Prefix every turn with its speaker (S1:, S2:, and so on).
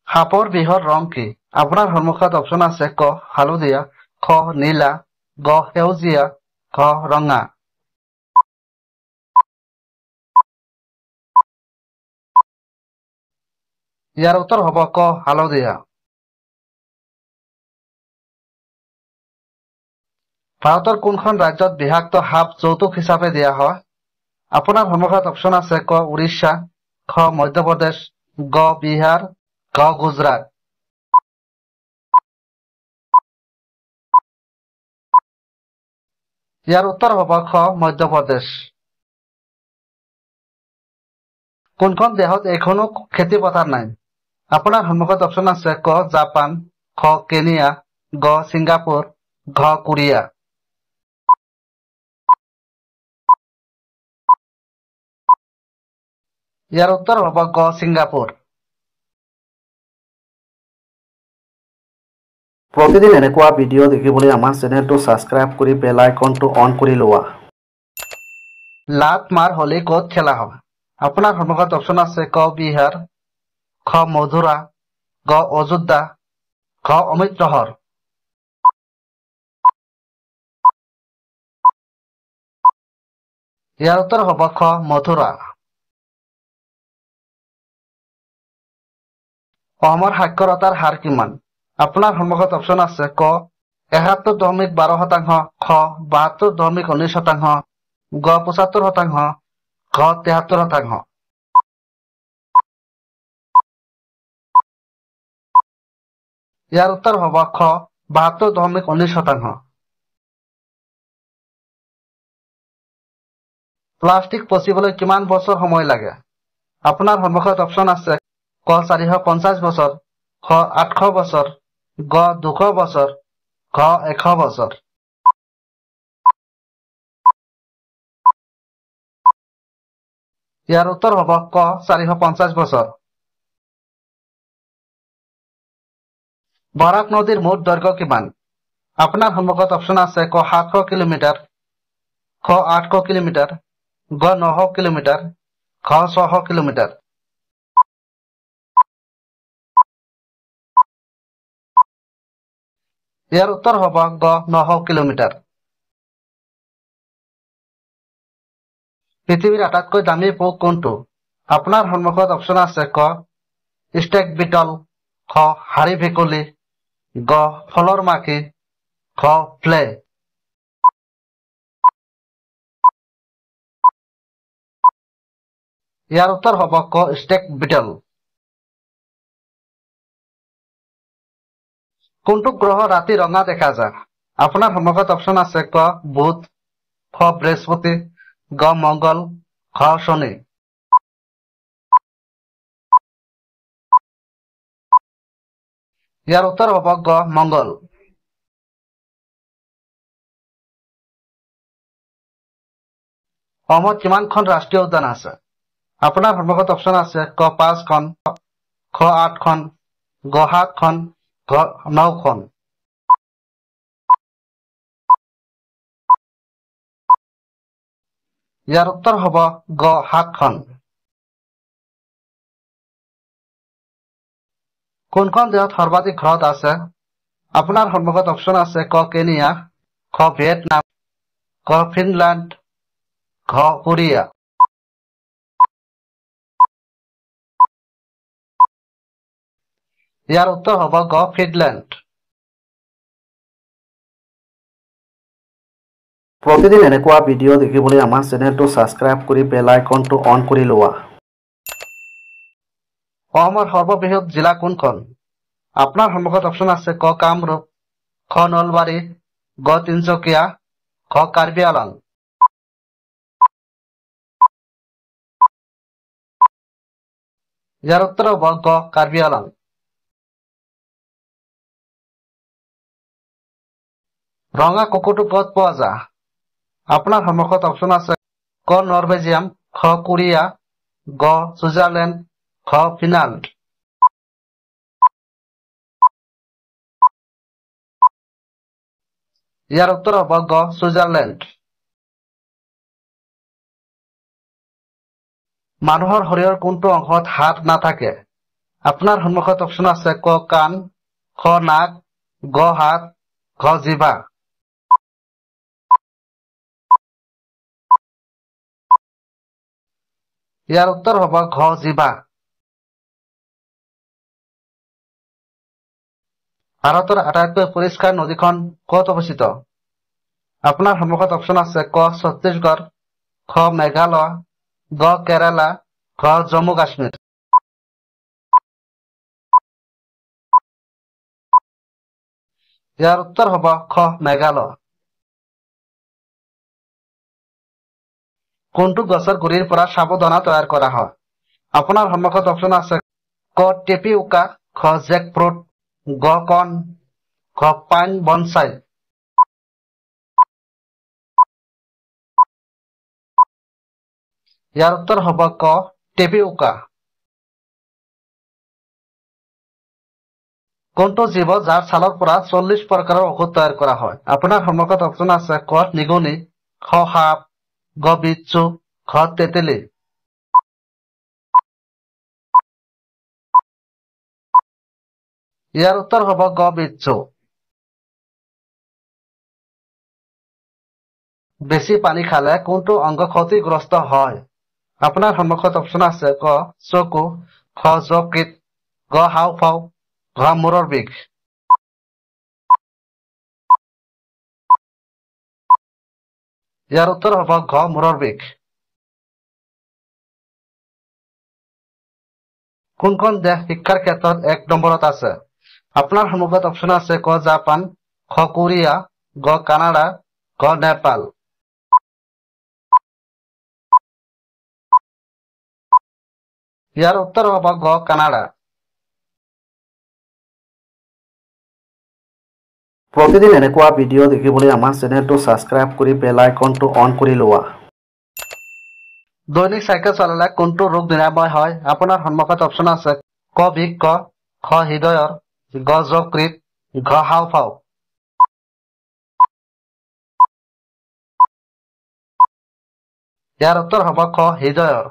S1: সাপৰ বিহৰ ৰং কি? আপোনাৰ সন্মুখত অপচন আছে ক হালধীয়া, খ নীলা, গ সেউজীয়া, ঘ ৰঙা। ইয়াৰ উত্তৰ হ'ব ক হালধীয়া। ভাৰতৰ কোনখন ৰাজ্যত বিষাক্ত সাপ যৌতুক হিচাপে দিয়া হয়? আপোনাৰ সন্মুখত অপচন আছে ক উৰিষ্যা, খ মধ্যপ্ৰদেশ, গ বিহাৰ, ঘ গুজৰাট। ইয়াৰ উত্তৰ হ'ব খ মধ্যপ্ৰদেশ। কোনখন দেশত এখনো খেতি পথাৰ নাই? আপোনাৰ সন্মুখত অপচন আছে ক জাপান, খ কেনিয়া, গ ছিংগাপুৰ, ঘ কোৰিয়া। ইয়াৰ উত্তৰ হ'ব গ ছিংগাপুৰ। প্ৰতিদিন এনেকুৱা ভিডিঅ' দেখিবলৈ আমাৰ চেনেলটো ছাবস্ক্ৰাইব কৰি বেল আইকনটো অন কৰি লোৱা। লাত মাৰ হোলী ক'ত খেলা হয়? আপোনাৰ সন্মুখত অপচন আছে ক বিহাৰ, খ মধুৰা, গ অযোধ্যা, ঘ অমৃতসৰ। ইয়াৰ উত্তৰ হ'ব খ মথুৰা। অসমৰ সাক্ষৰতাৰ হাৰ কিমান? আপোনাৰ সন্মুখত অপচন আছে ক ৭১.১২%, খ ৭২.১৯%, গ ৭৫%, ঘ ৭৩%। ইয়াৰ উত্তৰ হ'ব খ ৭২.১৯%। প্লাষ্টিক পচিবলৈ কিমান বছৰ সময় লাগে? আপোনাৰ সন্মুখত অপচন আছে ক ৪৫০ বছৰ, খ ৮০০ বছৰ, গ ২০০ বছৰ, ঘ ১০০ বছৰ। ইয়াৰ উত্তৰ হ'ব ক ৪৫০ বছৰ। বৰাক নদীৰ মুঠ দৈৰ্ঘ্য কিমান? আপোনাৰ সন্মুখত অপচন আছে ক ৭০০ কিলোমিটাৰ, খ ৮০০ কিলোমিটাৰ, গ ৯০০ কিলোমিটাৰ, ঘ ৬০০ কিলোমিটাৰ। ইয়াৰ উত্তৰ হ'ব গ ৯০০ কিলোমিটাৰ। পৃথিৱীৰ আটাইতকৈ দামী পোক কোনটো? আপোনাৰ সন্মুখত অপচন আছে ক ষ্টেক বিটল, খ হাড়ি ভেকুলী, গ ফলৰ মাখি, ঘ ফ্লে। ইয়াৰ উত্তৰ হ'ব ক ষ্টেক বিটল। কোনটো গ্ৰহ ৰাতি ৰঙা দেখা যায়? আপোনাৰ সন্মুখত অপচন আছে ক বুধ, খ বৃহস্পতি, গ মংগল, ঘ শনি। ইয়াৰ উত্তৰ হ'ব গ মংগল। অসমত কিমানখন ৰাষ্ট্ৰীয় উদ্যান আছে? আপোনাৰ সন্মুখত অপচন আছে ক ৫খন, খ ৮খন, গ ৭খন, ঘ ৯খন। ইয়াৰ উত্তৰ হ'ব গ ৭খন। কোনখন দেশত সৰ্বাধিক হ্ৰদ আছে? আপোনাৰ সন্মুখত অপচন আছে ক কেনিয়া, খ ভিয়েটনাম, ক ফিনলেণ্ড, ঘ কোৰিয়া। ইয়াৰ উত্তৰ হ'ব গ ফিনলেণ্ড। প্ৰতিদিন এনেকুৱা ভিডিঅ' দেখিবলৈ আমাৰ চেনেলটো ছাবস্ক্ৰাইব কৰি বেল আইকনটো অন কৰি লোৱা। অসমৰ সৰ্ববৃহৎ জিলা কোনখন? আপোনাৰ সন্মুখত অপচন আছে ক কামৰূপ, খ নলবাৰী, গ তিনিচুকীয়া, ঘ কাৰ্বি আংলং। ইয়াৰ উত্তৰ হ'ব গ কাৰ্বি আংলং। ৰঙা কুকুৰটো ক'ত পোৱা যায়? আপোনাৰ সন্মুখত অপচন আছে ক নৰৱেজিয়াম, খ কোৰিয়া, গ ছুইজাৰলেণ্ড, ঘ ফিনলেণ্ড। ইয়াৰ উত্তৰ হ'ব গ ছুইজাৰলেণ্ড। মানুহৰ শৰীৰৰ কোনটো অংশত হাড় নাথাকে? আপোনাৰ সন্মুখত অপচন আছে ক কাণ, খ নাক, গ হাত, ঘ জিভা। ইয়াৰ উত্তৰ হ'ব ঘ জিভা। ভাৰতৰ আটাইতকৈ পৰিষ্কাৰ নদীখন ক'ত অৱস্থিত? আপোনাৰ সন্মুখত অপচন আছে ক ছত্তীশগড়, খ মেঘালয়, গ কেৰালা, ঘ জম্মু কাশ্মীৰ। ইয়াৰ উত্তৰ হ'ব খ মেঘালয়। কোনটো গছৰ গুৰিৰ পৰা সাবুদানা তৈয়াৰ কৰা হয়? আপোনাৰ সন্মুখত অপচন আছে ক টেপিউকা, খ জেকফ্ৰুট, গ কণ, ঘ পাইন বনসাই। ইয়াৰ উত্তৰ হ'ব ক টেপিউকা। কোনটো জীৱ যাৰ ছালৰ পৰা 40 প্ৰকাৰৰ ঔষধ তৈয়াৰ কৰা হয়? আপোনাৰ সন্মুখত অপচন আছে ক নিগনি, খ সাপ, গ বিচ্ছু, ঘ তেতেলী। ইয়াৰ উত্তৰ হ'ব গ বিচ্ছু। বেছি পানী খালে কোনটো অংগ ক্ষতিগ্ৰস্ত হয়? আপোনাৰ সন্মুখত অপচন আছে ক চকু, খ যকৃত, গ হাঁওফাঁও, ঘ মূৰৰ বিষ। ইয়াৰ উত্তৰ হ'ব ঘ মূৰৰ বিষ। কোনখন দেশ শিক্ষাৰ ক্ষেত্ৰত 1 নম্বৰত আছে? আপোনাৰ সন্মুখত অপচন আছে ক জাপান, খ কোৰিয়া, গ কানাডা, ঘ নেপাল। ইয়াৰ উত্তৰ হ'ব গ কানাডা। প্ৰতিদিন এনেকুৱা ভিডিঅ' দেখিবলৈ আমাৰ চেনেলটো ছাবস্ক্ৰাইব কৰি বেল আইকনটো অন কৰি লোৱা। দৈনিক চাইকেল চলালে কোনটো ৰোগ নিৰাময় হয়? আপোনাৰ সন্মুখত অপচন আছে ক বৃক্ক, খ হৃদয়ৰ, গ যকৃত, ঘ হাঁওফাঁও। ইয়াৰ উত্তৰ হ'ব খ হৃদয়ৰ।